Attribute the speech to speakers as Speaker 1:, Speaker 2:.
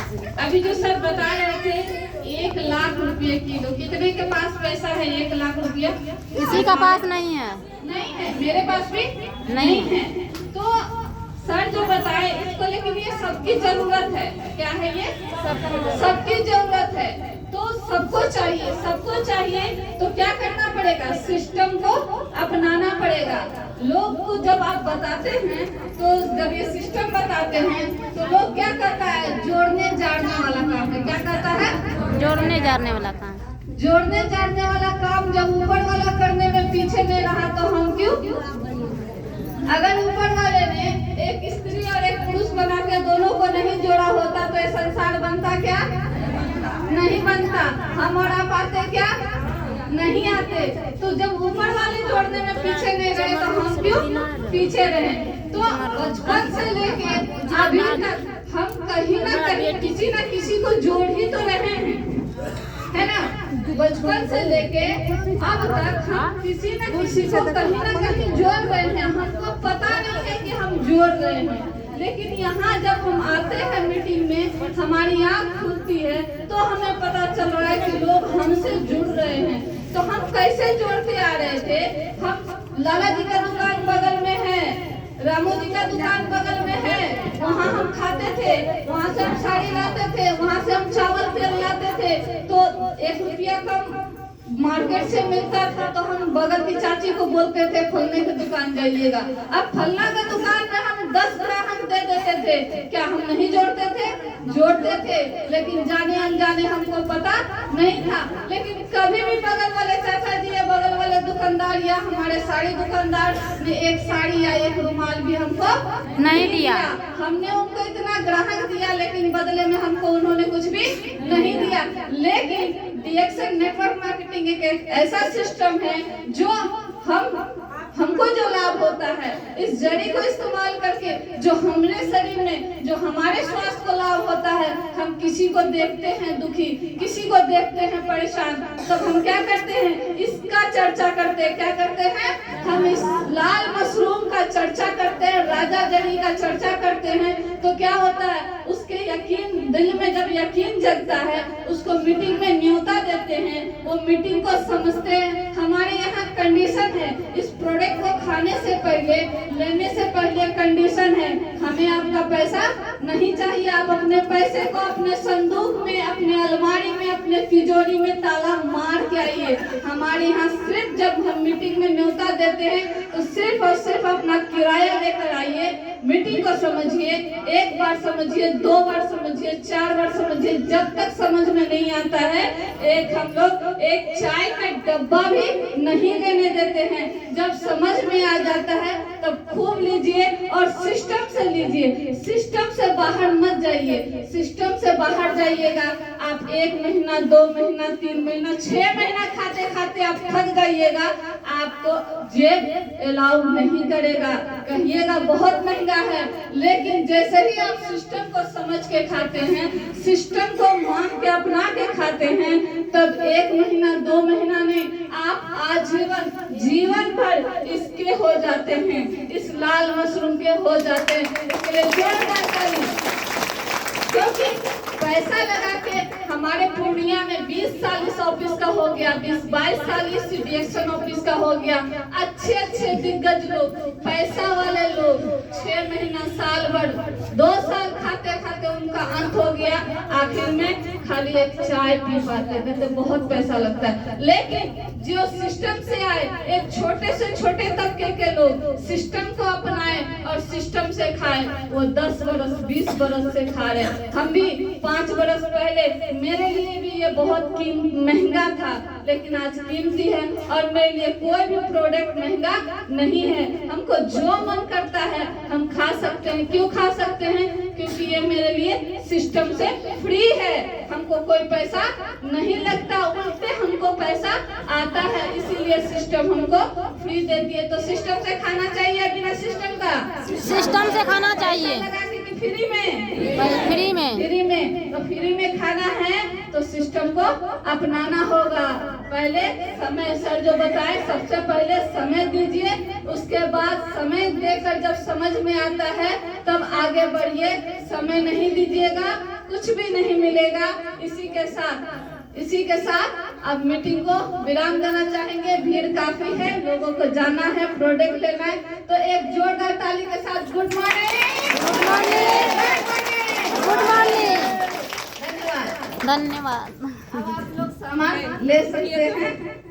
Speaker 1: अभी जो सर बता रहे थे 1 लाख रुपये किलो, कितने के पास पैसा है 1 लाख रुपया?
Speaker 2: किसी का पास नहीं है।
Speaker 1: नहीं है, मेरे पास भी
Speaker 2: नहीं
Speaker 1: है। तो सर जो बताए इसको, लेकिन ये सबकी जरूरत है। क्या है ये? सबकी जरूरत है। तो सबको चाहिए तो क्या करना पड़ेगा? सिस्टम को अपनाना पड़ेगा। लोग को जब आप बताते हैं, तो जब ये सिस्टम बताते हैं तो लोग क्या करता है? जोड़ने जाड़ने वाला काम है। क्या करता है?
Speaker 2: जोड़ने जाड़ने वाला काम।
Speaker 1: जोड़ने जाड़ने वाला काम जब ऊपर वाला करने में पीछे नहीं रहा तो हम क्यों? अगर ऊपर वाले ने एक स्त्री और एक पुरुष बना के दोनों को नहीं जोड़ा होता तो ये संसार बनता क्या? नहीं बनता। हम और आप आते क्या? नहीं आते। तो जब ऊपर वाले जोड़ने में पीछे नहीं रहे तो हम क्यों पीछे रहे? तो बचपन से लेके अभी तक हम कहीं ना कहीं किसी न किसी को जोड़ ही तो रहे हैं, है ना? बचपन से लेके अब तक हम किसी न किसी को कहीं ना कहीं जोड़ रहे हैं। हमको पता नहीं है कि हम जोड़ रहे हैं, लेकिन यहाँ जब हम आते हैं मीटिंग में, हमारी आँख खुलती है तो हमें पता चल रहा है कि लोग हमसे जुड़ रहे हैं। तो हम कैसे जोड़ते आ रहे थे? हम लाला जी का दुकान बगल में है, रामू जी का दुकान बगल में है, वहाँ हम खाते थे, वहाँ से हम साड़ी लाते थे, वहाँ से हम चावल तेल लाते थे। तो 1 रुपया कम मार्केट से मिलता था तो हम बगल की चाची को बोलते थे फलने की दुकान जाइएगा। अब फलना का दुकान में हम 10 ग्राहक दे देते थे। क्या हम नहीं जोड़ते थे? जोड़ते थे, लेकिन जाने अनजाने हमको पता नहीं था। लेकिन कभी भी बगल वाले चाचा जी या बगल वाले दुकानदार या हमारे साड़ी दुकानदार ने एक साड़ी या एक रुमाल भी हमको
Speaker 2: नहीं दिया।
Speaker 1: हमने उनको इतना ग्राहक दिया, लेकिन बदले में हमको उन्होंने कुछ भी नहीं दिया। लेकिन DXN नेटवर्क मार्केटिंग एक ऐसा सिस्टम है जो हमको जो लाभ होता है, इस जड़ी को इस्तेमाल करके जो हमारे शरीर में, जो हमारे स्वास्थ्य को लाभ होता है, हम किसी को देखते हैं दुखी, किसी को देखते हैं परेशान, तब हम क्या करते हैं? इसका चर्चा करते हैं। क्या करते हैं? हम इस लाल मशरूम का चर्चा करते हैं, राजा जड़ी का चर्चा करते हैं। तो क्या होता है? उसके यकीन, दिल में जब यकीन जगता है, उसको मीटिंग में न्योता देते हैं, वो मीटिंग को समझते हैं। हमारे यहाँ कंडीशन है, इस प्रोडक्ट को खाने से पहले, लेने से पहले कंडीशन है, हमें आपका पैसा नहीं चाहिए। आप अपने पैसे को अपने संदूक में, अपने अलमारी में, अपने तिजोरी में ताला मार के आइए। हमारे यहाँ सिर्फ जब हम मीटिंग में न्योता देते हैं तो सिर्फ और सिर्फ अपना किराया लेकर आइए। मीटिंग को समझिए, 1 बार समझिए, 2 बार समझिए, 4 बार समझिए। जब तक समझ में नहीं आता है, हम लोग एक चाय का डब्बा भी नहीं लेने देते हैं। जब समझ में आ जाता है तब खूब लीजिए और सिस्टम से लीजिए। सिस्टम से बाहर मत जाइए। सिस्टम से बाहर जाइएगा, आप 1 महीना, 2 महीना, 3 महीना, 6 महीना खाते खाते आप थक जाइएगा। आपको जेब अलाउ नहीं करेगा, कहिएगा बहुत महंगा है। लेकिन जैसे ही आप सिस्टम को समझ के खाते हैं, सिस्टम को मान के अपना के खाते हैं, तब 1 महीना, 2 महीना नहीं, आप आजीवन, जीवन भर इसके हो जाते हैं, इस लाल मशरूम के हो जाते हैं। इसके लिए जोरदार ताली। क्योंकि पैसा लगा के हमारे पूर्णिया में 20 साल इस ऑफिस का हो गया, 20-22 साल इस DXN ऑफिस का हो गया। अच्छे दिग्गज लोग, पैसा वाले लोग 6 महीना, साल भर, 2 साल खाते खाते उनका अंत हो गया। आखिर में खाली एक चाय पी पाते, कहते बहुत पैसा लगता है। लेकिन जो सिस्टम से आए, एक छोटे से छोटे तबके के लोग सिस्टम को अपनाए और सिस्टम से खाए, वो 10 बरस, 20 बरस से खा रहे। हम भी 5 बरस पहले, मेरे लिए भी ये बहुत महंगा था, लेकिन आज कीमती है। और मेरे लिए कोई भी प्रोडक्ट महंगा नहीं है। हमको जो मन करता है हम खा सकते हैं। क्यों खा सकते हैं? क्योंकि ये मेरे लिए सिस्टम से फ्री है। हमको कोई पैसा नहीं लगता, उल्टे हमको पैसा आता है, इसीलिए सिस्टम हमको फ्री देती है। तो सिस्टम से खाना चाहिए, बिना सिस्टम का?
Speaker 2: सिस्टम से खाना चाहिए।
Speaker 1: फ्री में?
Speaker 2: फ्री में।
Speaker 1: फ्री में। तो फ्री में खाना है तो सिस्टम को अपनाना होगा। पहले समय, सर जो बताए, सबसे पहले समय दीजिए, उसके बाद समय देकर जब समझ में आता है तब आगे बढ़िए। समय नहीं दीजिएगा कुछ भी नहीं मिलेगा। इसी के साथ अब मीटिंग को विराम देना चाहेंगे। भीड़ काफी है, लोगों को जाना है, प्रोडक्ट लेना है, तो एक जोरदार ताली के साथ good morning.
Speaker 2: Good morning. Good morning.
Speaker 1: धन्यवाद।
Speaker 2: धन्यवाद।
Speaker 1: अब आप लोग सामान ले सकते हैं।